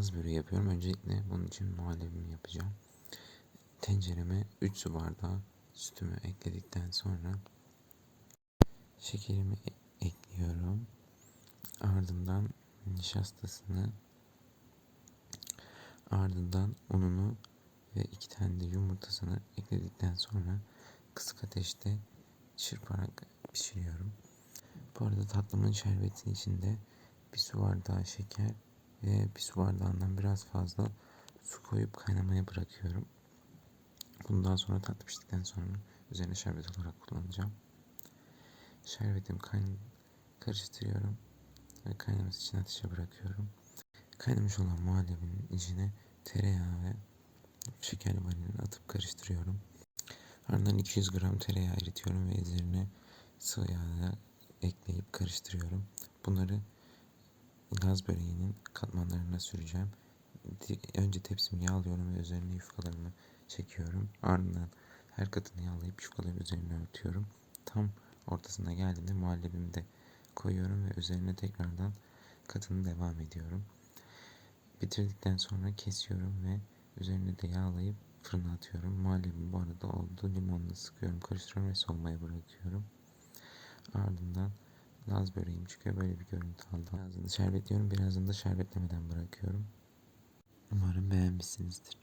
Laz böreği yapıyorum. Öncelikle bunun için muhallebimi yapacağım. Tencereme 3 su bardağı sütümü ekledikten sonra şekerimi ekliyorum. Ardından nişastasını, ardından ununu ve 2 tane de yumurtasını ekledikten sonra kısık ateşte çırparak pişiriyorum. Bu arada tatlımın şerbetinin içinde bir su bardağı şeker ve bir su bardağından biraz fazla su koyup kaynamaya bırakıyorum. Bundan sonra tatlı piştikten sonra üzerine şerbet olarak kullanacağım. Şerbetimi karıştırıyorum ve kaynaması için ateşe bırakıyorum. Kaynamış olan muhallebinin içine tereyağı ve şekerli vanilini atıp karıştırıyorum. Ardından 200 gram tereyağı eritiyorum ve üzerine sıvı yağ ekleyip karıştırıyorum. Bunları Laz böreğinin katmanlarına süreceğim. Önce tepsimi yağlıyorum ve üzerine yufkalarımı çekiyorum. Ardından her katını yağlayıp yufkaları üzerine örtüyorum. Tam ortasına geldiğinde muhallebimi de koyuyorum ve üzerine tekrardan katını devam ediyorum. Bitirdikten sonra kesiyorum ve üzerine de yağlayıp fırına atıyorum. Muhallebim bu arada oldu. Limonla sıkıyorum, karıştırıyorum ve soğumaya bırakıyorum. Ardından Laz böreğim çıkıyor. Böyle bir görüntü aldım. Birazını şerbetliyorum. Birazını da şerbetlemeden bırakıyorum. Umarım beğenmişsinizdir.